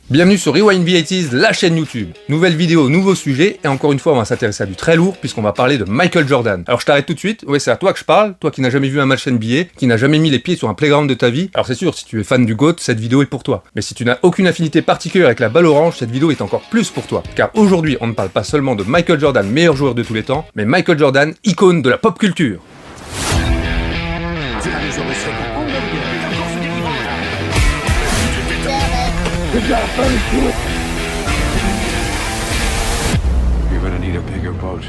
Bienvenue sur Rewind the 80s, la chaîne YouTube. Nouvelle vidéo, nouveau sujet, et encore une fois on va s'intéresser à du très lourd puisqu'on va parler de Michael Jordan. Alors je t'arrête tout de suite, ouais c'est à toi que je parle, toi qui n'as jamais vu un match NBA, qui n'as jamais mis les pieds sur un playground de ta vie. Alors c'est sûr, si tu es fan du GOAT, cette vidéo est pour toi. Mais si tu n'as aucune affinité particulière avec la balle orange, cette vidéo est encore plus pour toi. Car aujourd'hui on ne parle pas seulement de Michael Jordan, meilleur joueur de tous les temps, mais Michael Jordan, icône de la pop culture. You're gonna need a bigger boat.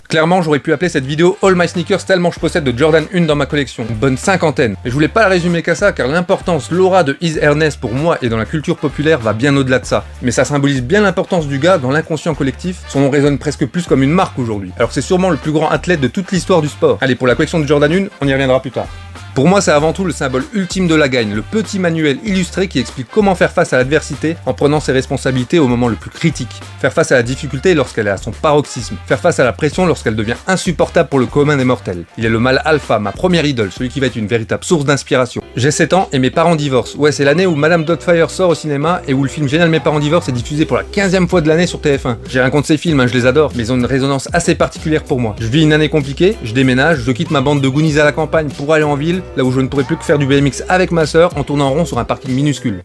Clairement, j'aurais pu appeler cette vidéo All My Sneakers tellement je possède de Jordan 1 dans ma collection, une bonne cinquantaine. Et je voulais pas la résumer qu'à ça, car l'importance, l'aura de His Airness pour moi et dans la culture populaire va bien au-delà de ça. Mais ça symbolise bien l'importance du gars dans l'inconscient collectif, son nom résonne presque plus comme une marque aujourd'hui. Alors c'est sûrement le plus grand athlète de toute l'histoire du sport. Allez, pour la collection de Jordan 1, on y reviendra plus tard. Pour moi, c'est avant tout le symbole ultime de la gagne, le petit manuel illustré qui explique comment faire face à l'adversité en prenant ses responsabilités au moment le plus critique. Faire face à la difficulté lorsqu'elle est à son paroxysme. Faire face à la pression lorsqu'elle devient insupportable pour le commun des mortels. Il est le mâle alpha, ma première idole, celui qui va être une véritable source d'inspiration. J'ai 7 ans et mes parents divorcent. Ouais, c'est l'année où Madame Doubtfire sort au cinéma et où le film Génial Mes parents divorcent est diffusé pour la 15e fois de l'année sur TF1. J'ai rien contre ces films, je les adore, mais ils ont une résonance assez particulière pour moi. Je vis une année compliquée, je déménage, je quitte ma bande de Goonies à la campagne pour aller en ville, là où je ne pourrais plus que faire du BMX avec ma sœur en tournant en rond sur un parking minuscule.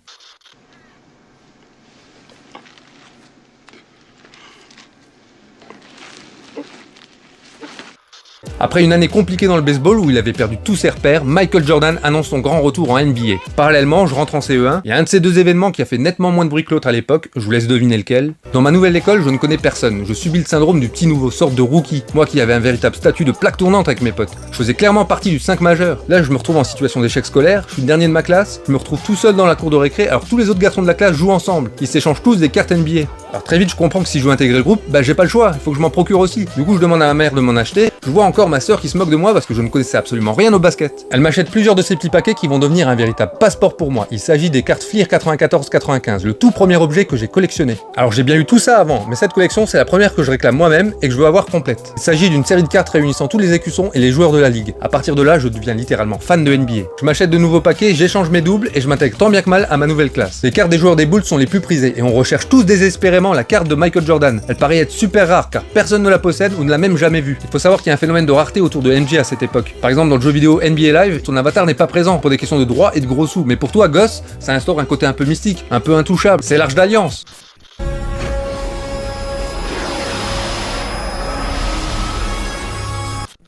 Après une année compliquée dans le baseball où il avait perdu tous ses repères, Michael Jordan annonce son grand retour en NBA. Parallèlement, je rentre en CE1, il y a un de ces deux événements qui a fait nettement moins de bruit que l'autre à l'époque, je vous laisse deviner lequel. Dans ma nouvelle école, je ne connais personne, je subis le syndrome du petit nouveau, sorte de rookie, moi qui avais un véritable statut de plaque tournante avec mes potes. Je faisais clairement partie du 5 majeur. Là, je me retrouve en situation d'échec scolaire, je suis le dernier de ma classe, je me retrouve tout seul dans la cour de récré alors tous les autres garçons de la classe jouent ensemble, ils s'échangent tous des cartes NBA. Alors très vite, je comprends que si je veux intégrer le groupe, j'ai pas le choix, il faut que je m'en procure aussi. Du coup, je demande à ma mère de m'en acheter, je vois encore ma sœur qui se moque de moi parce que je ne connaissais absolument rien au basket. Elle m'achète plusieurs de ces petits paquets qui vont devenir un véritable passeport pour moi. Il s'agit des cartes Fleer 94-95, le tout premier objet que j'ai collectionné. Alors j'ai bien eu tout ça avant, mais cette collection c'est la première que je réclame moi-même et que je veux avoir complète. Il s'agit d'une série de cartes réunissant tous les écussons et les joueurs de la ligue. À partir de là, je deviens littéralement fan de NBA. Je m'achète de nouveaux paquets, j'échange mes doubles et je m'intègre tant bien que mal à ma nouvelle classe. Les cartes des joueurs des Bulls sont les plus prisées et on recherche tous désespérément la carte de Michael Jordan. Elle paraît être super rare car personne ne la possède ou ne l'a même jamais vue. Il faut savoir qu'il y a un phénomène de rareté autour de MJ à cette époque. Par exemple, dans le jeu vidéo NBA Live, son avatar n'est pas présent pour des questions de droit et de gros sous. Mais pour toi, gosse, ça instaure un côté un peu mystique, un peu intouchable. C'est l'Arche d'Alliance.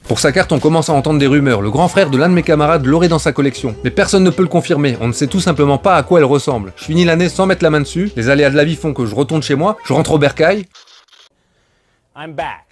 Pour sa carte, on commence à entendre des rumeurs. Le grand frère de l'un de mes camarades l'aurait dans sa collection. Mais personne ne peut le confirmer, on ne sait tout simplement pas à quoi elle ressemble. Je finis l'année sans mettre la main dessus, les aléas de la vie font que je retourne chez moi, je rentre au bercail. I'm back.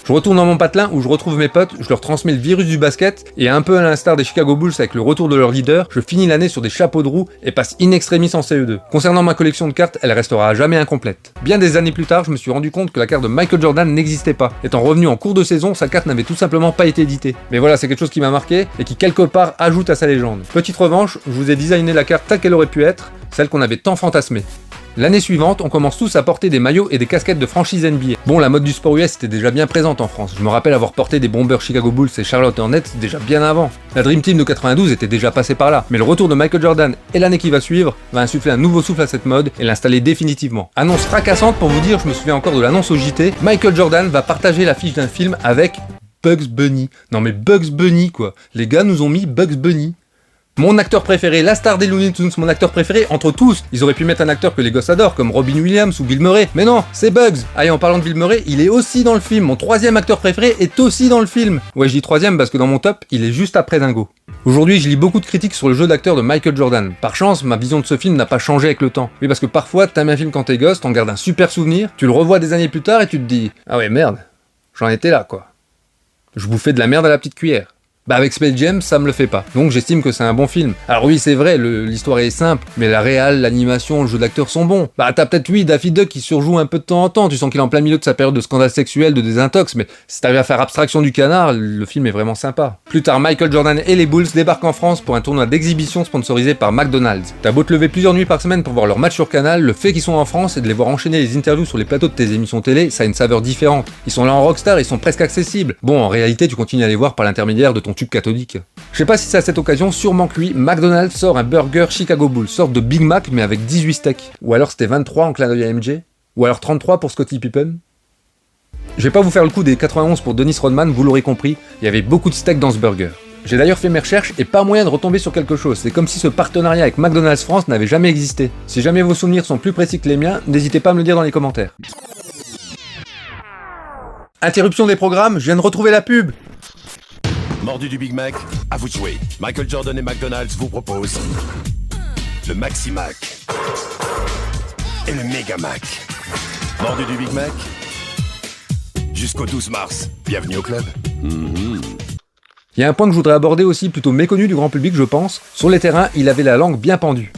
Je retourne dans mon patelin où je retrouve mes potes, je leur transmets le virus du basket, et un peu à l'instar des Chicago Bulls avec le retour de leur leader, je finis l'année sur des chapeaux de roue et passe in extremis en CE2. Concernant ma collection de cartes, elle restera à jamais incomplète. Bien des années plus tard, je me suis rendu compte que la carte de Michael Jordan n'existait pas. Étant revenu en cours de saison, sa carte n'avait tout simplement pas été éditée. Mais voilà, c'est quelque chose qui m'a marqué et qui quelque part ajoute à sa légende. Petite revanche, je vous ai designé la carte telle qu'elle aurait pu être, celle qu'on avait tant fantasmée. L'année suivante, on commence tous à porter des maillots et des casquettes de franchise NBA. Bon, la mode du sport US était déjà bien présente en France. Je me rappelle avoir porté des bombers Chicago Bulls et Charlotte Hornets déjà bien avant. La Dream Team de 92 était déjà passée par là. Mais le retour de Michael Jordan et l'année qui va suivre va insuffler un nouveau souffle à cette mode et l'installer définitivement. Annonce fracassante pour vous dire, je me souviens encore de l'annonce au JT, Michael Jordan va partager l'affiche d'un film avec Bugs Bunny. Non mais Bugs Bunny quoi. Les gars nous ont mis Bugs Bunny. Mon acteur préféré, la star des Looney Tunes, mon acteur préféré entre tous. Ils auraient pu mettre un acteur que les gosses adorent, comme Robin Williams ou Bill Murray. Mais non, c'est Bugs. Ah, et en parlant de Bill Murray, il est aussi dans le film. Mon troisième acteur préféré est aussi dans le film. Ouais, je dis troisième parce que dans mon top, il est juste après Dingo. Aujourd'hui, je lis beaucoup de critiques sur le jeu d'acteur de Michael Jordan. Par chance, ma vision de ce film n'a pas changé avec le temps. Oui, parce que parfois, t'aimes un film quand t'es gosse, t'en gardes un super souvenir, tu le revois des années plus tard et tu te dis « Ah ouais, merde, j'en étais là, quoi. Je bouffais de la merde à la petite cuillère. » Avec Space Jam, ça me le fait pas. Donc j'estime que c'est un bon film. Alors oui, c'est vrai, l'histoire est simple, mais la réal, l'animation, le jeu d'acteur sont bons. T'as peut-être Daffy Duck qui surjoue un peu de temps en temps, tu sens qu'il est en plein milieu de sa période de scandale sexuel, de désintox, mais si t'arrives à faire abstraction du canard, le film est vraiment sympa. Plus tard, Michael Jordan et les Bulls débarquent en France pour un tournoi d'exhibition sponsorisé par McDonald's. T'as beau te lever plusieurs nuits par semaine pour voir leur match sur Canal, le fait qu'ils sont en France et de les voir enchaîner les interviews sur les plateaux de tes émissions télé, ça a une saveur différente. Ils sont là en rockstar, ils sont presque accessibles. Bon, en réalité, tu continues à les voir par l'intermédiaire de ton tube cathodique. Je sais pas si c'est à cette occasion, sûrement que oui, McDonald's sort un burger Chicago Bulls, sorte de Big Mac mais avec 18 steaks. Ou alors c'était 23 en clin d'œil à MJ. Ou alors 33 pour Scottie Pippen. Je vais pas vous faire le coup des 91 pour Dennis Rodman, vous l'aurez compris, il y avait beaucoup de steaks dans ce burger. J'ai d'ailleurs fait mes recherches et pas moyen de retomber sur quelque chose, c'est comme si ce partenariat avec McDonald's France n'avait jamais existé. Si jamais vos souvenirs sont plus précis que les miens, n'hésitez pas à me le dire dans les commentaires. Interruption des programmes, je viens de retrouver la pub. Mordu du Big Mac, à vous de jouer. Michael Jordan et McDonald's vous proposent le Maxi Mac et le Mega Mac. Mordu du Big Mac jusqu'au 12 mars. Bienvenue au club. Il y a un point que je voudrais aborder aussi, plutôt méconnu du grand public je pense. Sur les terrains, il avait la langue bien pendue.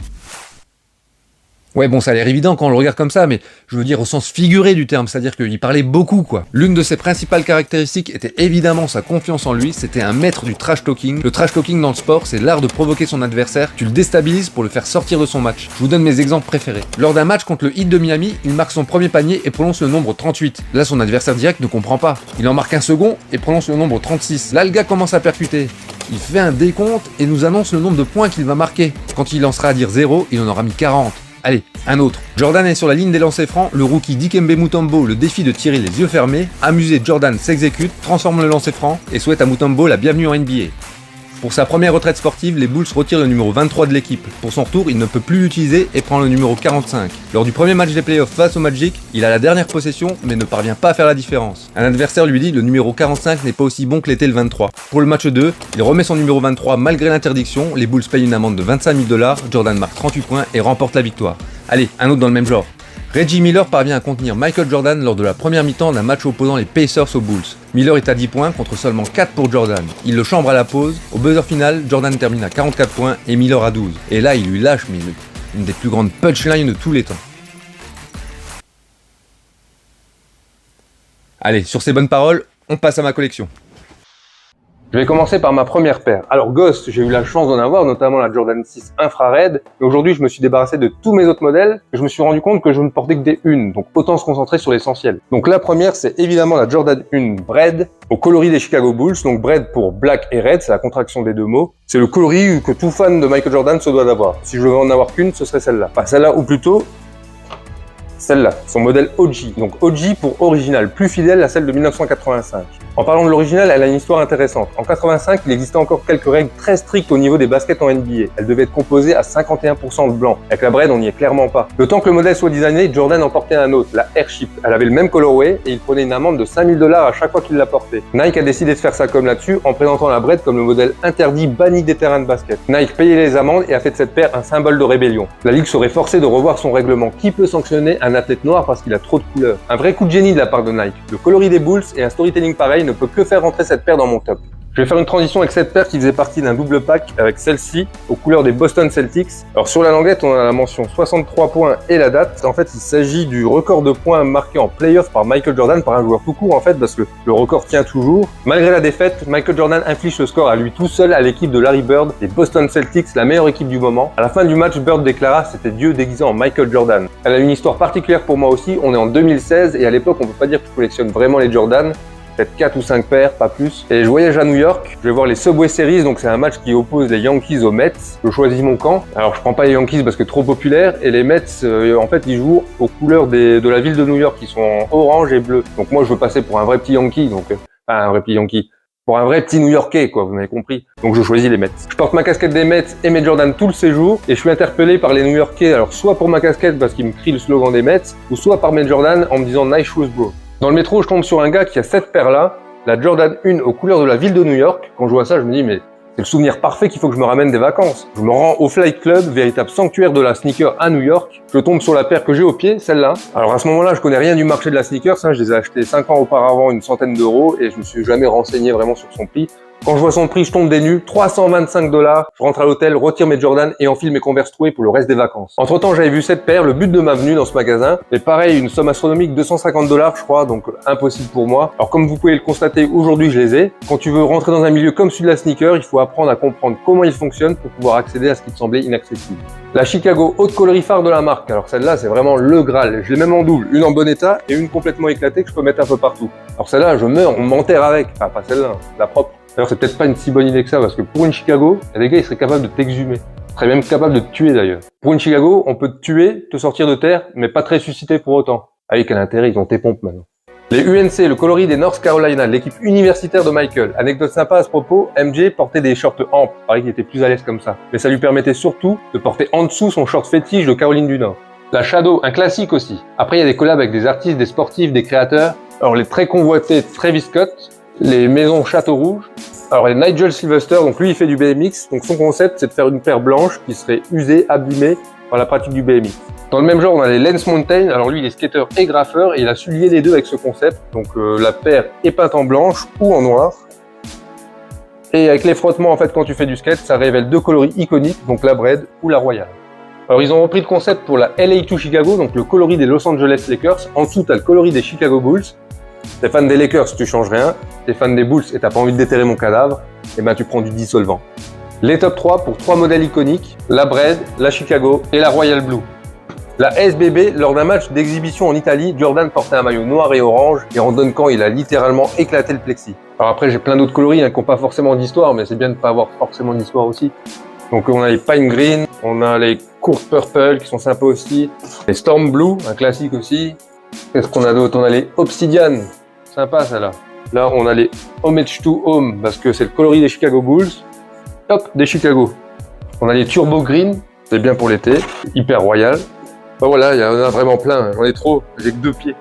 Ouais bon, ça a l'air évident quand on le regarde comme ça, mais je veux dire au sens figuré du terme, c'est-à-dire qu'il parlait beaucoup quoi. L'une de ses principales caractéristiques était évidemment sa confiance en lui, c'était un maître du trash talking. Le trash talking dans le sport, c'est l'art de provoquer son adversaire, tu le déstabilises pour le faire sortir de son match. Je vous donne mes exemples préférés. Lors d'un match contre le Heat de Miami, il marque son premier panier et prononce le nombre 38. Là son adversaire direct ne comprend pas. Il en marque un second et prononce le nombre 36. Là le gars commence à percuter. Il fait un décompte et nous annonce le nombre de points qu'il va marquer. Quand il en sera à dire 0, il en aura mis 40. Allez, un autre. Jordan est sur la ligne des lancers francs, le rookie Dikembe Mutombo le défie de tirer les yeux fermés. Amusé, Jordan s'exécute, transforme le lancer franc et souhaite à Mutombo la bienvenue en NBA. Pour sa première retraite sportive, les Bulls retirent le numéro 23 de l'équipe. Pour son retour, il ne peut plus l'utiliser et prend le numéro 45. Lors du premier match des playoffs face au Magic, il a la dernière possession mais ne parvient pas à faire la différence. Un adversaire lui dit le numéro 45 n'est pas aussi bon que l'était le 23. Pour le match 2, il remet son numéro 23 malgré l'interdiction, les Bulls payent une amende de 25 000 $, Jordan marque 38 points et remporte la victoire. Allez, un autre dans le même genre. Reggie Miller parvient à contenir Michael Jordan lors de la première mi-temps d'un match opposant les Pacers aux Bulls. Miller est à 10 points contre seulement 4 pour Jordan. Il le chambre à la pause. Au buzzer final, Jordan termine à 44 points et Miller à 12. Et là, il lui lâche une des plus grandes punchlines de tous les temps. Allez, sur ces bonnes paroles, on passe à ma collection. Je vais commencer par ma première paire. Alors Ghost, j'ai eu la chance d'en avoir, notamment la Jordan 6 infrared. Et aujourd'hui, je me suis débarrassé de tous mes autres modèles. Et je me suis rendu compte que je ne portais que des unes, donc autant se concentrer sur l'essentiel. Donc la première, c'est évidemment la Jordan 1 Bread, au coloris des Chicago Bulls. Donc Bread pour black et red, c'est la contraction des deux mots. C'est le coloris que tout fan de Michael Jordan se doit d'avoir. Si je devais en avoir qu'une, ce serait celle-là. Enfin celle-là, ou plutôt celle-là, son modèle OG. Donc OG pour original, plus fidèle à celle de 1985. En parlant de l'original, elle a une histoire intéressante. En 85, il existait encore quelques règles très strictes au niveau des baskets en NBA. Elle devait être composée à 51% de blanc. Avec la Bread, on n'y est clairement pas. Le temps que le modèle soit designé, Jordan en portait un autre, la Airship. Elle avait le même colorway et il prenait une amende de 5 000 $ à chaque fois qu'il la portait. Nike a décidé de faire sa com là-dessus en présentant la Bread comme le modèle interdit banni des terrains de basket. Nike payait les amendes et a fait de cette paire un symbole de rébellion. La Ligue serait forcée de revoir son règlement. Qui peut sanctionner un athlète noir parce qu'il a trop de couleurs? Un vrai coup de génie de la part de Nike. Le coloris des Bulls et un storytelling pareil ne peut que faire rentrer cette paire dans mon top. Je vais faire une transition avec cette paire qui faisait partie d'un double pack avec celle-ci aux couleurs des Boston Celtics. Alors sur la languette, on a la mention 63 points et la date. En fait, il s'agit du record de points marqué en playoff par Michael Jordan, par un joueur tout court en fait, parce que le record tient toujours. Malgré la défaite, Michael Jordan inflige le score à lui tout seul à l'équipe de Larry Bird, les Boston Celtics, la meilleure équipe du moment. À la fin du match, Bird déclara « C'était Dieu déguisé en Michael Jordan ». Elle a une histoire particulière pour moi aussi, on est en 2016 et à l'époque, on peut pas dire que je collectionne vraiment les Jordan. Peut-être 4 ou 5 paires, pas plus. Et je voyage à New York, je vais voir les Subway Series, donc c'est un match qui oppose les Yankees aux Mets. Je choisis mon camp. Alors je prends pas les Yankees parce que trop populaire, et les Mets, en fait, ils jouent aux couleurs de la ville de New York, qui sont en orange et bleu. Donc moi, je veux passer pour un vrai petit Yankee, un vrai petit Yankee. Pour un vrai petit New-Yorkais, quoi, vous m'avez compris. Donc je choisis les Mets. Je porte ma casquette des Mets et mes Jordan tout le séjour, et je suis interpellé par les New-Yorkais, alors soit pour ma casquette parce qu'ils me crient le slogan des Mets, ou soit par mes Jordan en me disant Nice shoes bro. Dans le métro, je tombe sur un gars qui a cette paire-là, la Jordan 1 aux couleurs de la ville de New York. Quand je vois ça, je me dis, mais c'est le souvenir parfait qu'il faut que je me ramène des vacances. Je me rends au Flight Club, véritable sanctuaire de la sneaker à New York. Je tombe sur la paire que j'ai au pied, celle-là. Alors à ce moment-là, je connais rien du marché de la sneaker. Ça, je les ai achetés 5 ans auparavant, une centaine d'euros, et je me suis jamais renseigné vraiment sur son prix. Quand je vois son prix, je tombe des nues, 325 $. Je rentre à l'hôtel, retire mes Jordan et enfile mes Converse troués pour le reste des vacances. Entre temps, j'avais vu cette paire, le but de ma venue dans ce magasin. Et pareil, une somme astronomique, 250 $, je crois, donc impossible pour moi. Alors comme vous pouvez le constater, aujourd'hui je les ai. Quand tu veux rentrer dans un milieu comme celui de la sneaker, il faut apprendre à comprendre comment il fonctionne pour pouvoir accéder à ce qui te semblait inaccessible. La Chicago haute coloris phare de la marque. Alors celle-là, c'est vraiment le Graal. Je l'ai même en double, une en bon état et une complètement éclatée que je peux mettre un peu partout. Alors celle-là, je meurs, on m'enterre avec. Enfin, pas celle-là, la propre. D'ailleurs, c'est peut-être pas une si bonne idée que ça, parce que pour une Chicago, il y a des gars, ils seraient capables de t'exhumer. Ils seraient même capables de te tuer d'ailleurs. Pour une Chicago, on peut te tuer, te sortir de terre, mais pas te ressusciter pour autant. Ah oui, quel intérêt, ils ont tes pompes maintenant. Les UNC, le coloris des North Carolina, l'équipe universitaire de Michael. Anecdote sympa à ce propos, MJ portait des shorts amples, pareil qu'il était plus à l'aise comme ça. Mais ça lui permettait surtout de porter en dessous son short fétiche de Caroline du Nord. La Shadow, un classique aussi. Après, il y a des collabs avec des artistes, des sportifs, des créateurs. Alors les très convoités Travis Scott, les maisons Château Rouge. Alors il y a Nigel Sylvester, donc lui il fait du BMX, donc son concept c'est de faire une paire blanche qui serait usée, abîmée par la pratique du BMX. Dans le même genre, on a les Lance Mountain. Alors lui, il est skateur et graffeur et il a su lier les deux avec ce concept. Donc la paire est peinte en blanche ou en noir. Et avec les frottements, en fait, quand tu fais du skate, ça révèle deux coloris iconiques, donc la Braid ou la Royale. Alors ils ont repris le concept pour la LA2 Chicago, donc le coloris des Los Angeles Lakers. En dessous, tu as le coloris des Chicago Bulls. T'es fan des Lakers, tu changes rien. T'es fan des Bulls et t'as pas envie de déterrer mon cadavre, et ben tu prends du dissolvant. Les top 3 pour 3 modèles iconiques, la Braid, la Chicago et la Royal Blue. La SBB, lors d'un match d'exhibition en Italie, Jordan portait un maillot noir et orange et en Duncan, il a littéralement éclaté le plexi. Alors après, j'ai plein d'autres coloris qui n'ont pas forcément d'histoire, mais c'est bien de ne pas avoir forcément d'histoire aussi. Donc on a les Pine Green, on a les Court Purple qui sont sympas aussi, les Storm Blue, un classique aussi. Qu'est-ce qu'on a d'autre? On a les Obsidian, sympa ça là. Là, on a les Homage to Home parce que c'est le coloris des Chicago Bulls. Top des Chicago. On a les Turbo Green, c'est bien pour l'été, hyper royal. Ben voilà, il y en a vraiment plein, j'en ai trop, j'ai que 2 pieds.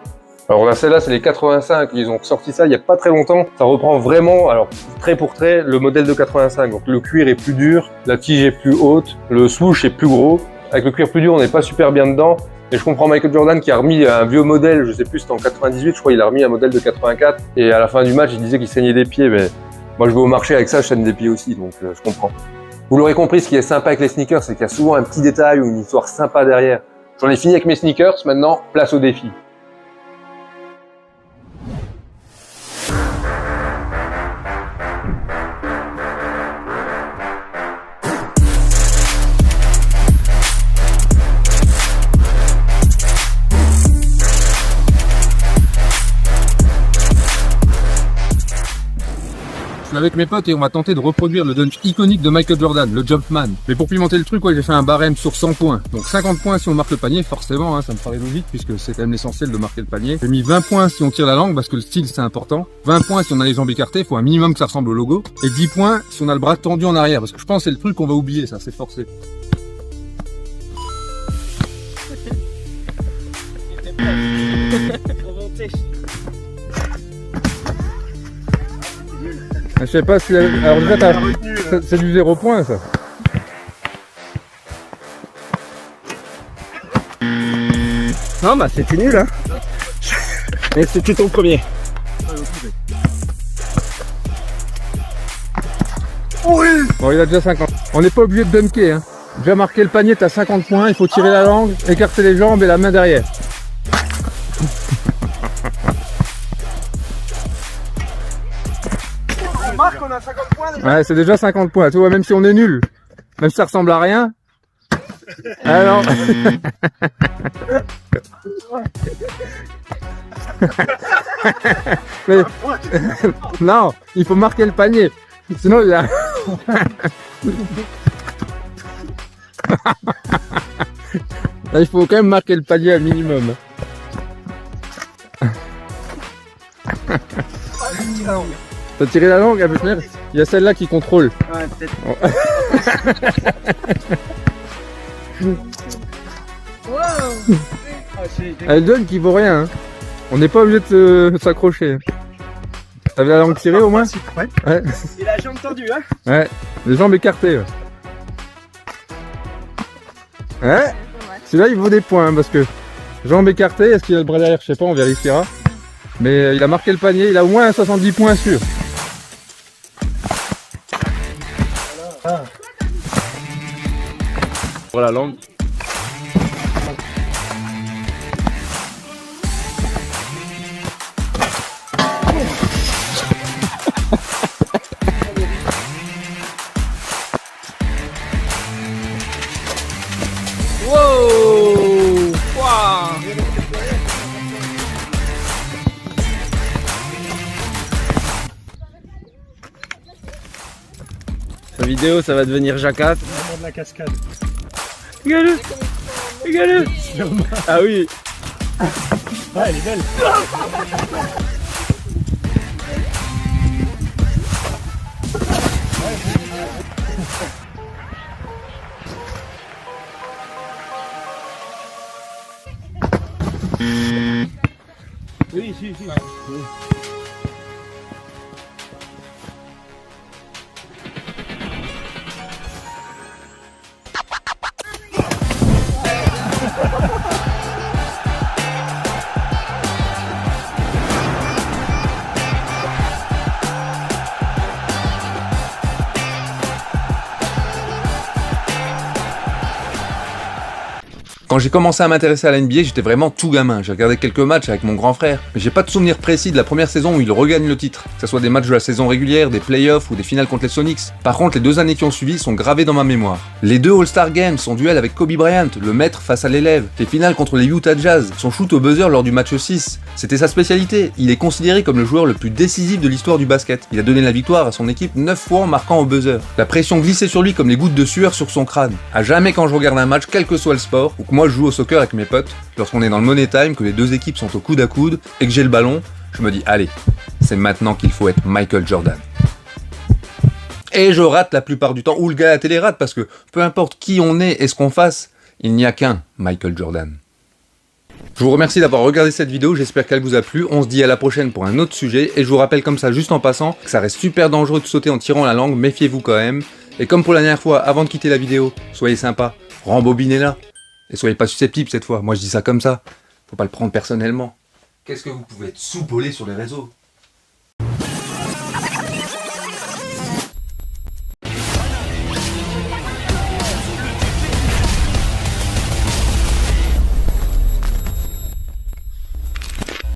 Alors là, celle-là, c'est les 85, ils ont sorti ça il y a pas très longtemps. Ça reprend vraiment, alors trait pour trait, le modèle de 85. Donc le cuir est plus dur, la tige est plus haute, le swoosh est plus gros. Avec le cuir plus dur, on n'est pas super bien dedans. Et je comprends Michael Jordan qui a remis un vieux modèle, je sais plus, c'était en 98, je crois, il a remis un modèle de 84. Et à la fin du match, il disait qu'il saignait des pieds, mais moi je vais au marché avec ça, je saigne des pieds aussi, donc je comprends. Vous l'aurez compris, ce qui est sympa avec les sneakers, c'est qu'il y a souvent un petit détail ou une histoire sympa derrière. J'en ai fini avec mes sneakers, maintenant, place au défi. Je suis avec mes potes et on va tenter de reproduire le dunk iconique de Michael Jordan, le Jumpman. Mais pour pimenter le truc, ouais, j'ai fait un barème sur 100 points. Donc 50 points si on marque le panier, forcément, hein, ça me paraît logique puisque c'est quand même l'essentiel de marquer le panier. J'ai mis 20 points si on tire la langue parce que le style c'est important. 20 points si on a les jambes écartées, il faut un minimum que ça ressemble au logo. Et 10 points si on a le bras tendu en arrière parce que je pense que c'est le truc qu'on va oublier, ça, c'est forcé. Je sais pas si... Alors déjà, c'est du 0 point, ça. Non, bah c'était nul, hein. Mais c'était ton premier. Bon, il a déjà 50. On n'est pas obligé de dunker, hein. Déjà marqué le panier, t'as 50 points, il faut tirer la langue, écarter les jambes et la main derrière. Marc, on a 50 points déjà. Ouais, c'est déjà 50 points, tu vois, même si on est nul, même si ça ressemble à rien. Alors... Mais... non, il faut marquer le panier, sinon il y a... Là, il faut quand même marquer le panier à minimum. T'as tiré la langue, il y a celle-là qui contrôle. Ouais, peut-être. Elle donne qui vaut rien. Hein. On n'est pas obligé de s'accrocher. T'avais la langue tirée au moins? Ouais. Ouais. Et la jambe tendue, hein? Ouais, les jambes écartées. Ouais. Ouais. Celui-là il vaut des points hein, parce que jambes écartées, est-ce qu'il a le bras derrière? Je sais pas, on vérifiera. Mais il a marqué le panier, il a au moins 70 points sûrs. Pour la langue. Wow! Wow! vidéo, ça va devenir jaquette. Vraiment de la cascade. Regarde-le. Regarde-le. Ah oui. Ouais, elle est belle. Oui, si. Quand j'ai commencé à m'intéresser à la NBA, j'étais vraiment tout gamin. J'ai regardé quelques matchs avec mon grand frère, mais j'ai pas de souvenir précis de la première saison où il regagne le titre, que ce soit des matchs de la saison régulière, des playoffs ou des finales contre les Sonics. Par contre, les 2 années qui ont suivi sont gravées dans ma mémoire. Les 2 All-Star Games, son duel avec Kobe Bryant, le maître face à l'élève, les finales contre les Utah Jazz, son shoot au buzzer lors du match 6, c'était sa spécialité. Il est considéré comme le joueur le plus décisif de l'histoire du basket. Il a donné la victoire à son équipe 9 fois en marquant au buzzer. La pression glissait sur lui comme les gouttes de sueur sur son crâne. À jamais quand je regarde un match, quel que soit le sport, ou que moi je joue au soccer avec mes potes, lorsqu'on est dans le money time, que les 2 équipes sont au coude à coude et que j'ai le ballon, je me dis allez, c'est maintenant qu'il faut être Michael Jordan. Et je rate la plupart du temps, ou le gars à la télé rate, parce que peu importe qui on est et ce qu'on fasse, il n'y a qu'un Michael Jordan. Je vous remercie d'avoir regardé cette vidéo, j'espère qu'elle vous a plu. On se dit à la prochaine pour un autre sujet, et je vous rappelle comme ça juste en passant que ça reste super dangereux de sauter en tirant la langue, méfiez-vous quand même. Et comme pour la dernière fois, avant de quitter la vidéo, soyez sympa, rembobinez-la. Et soyez pas susceptibles cette fois, moi je dis ça comme ça, faut pas le prendre personnellement. Qu'est-ce que vous pouvez être soupolé sur les réseaux?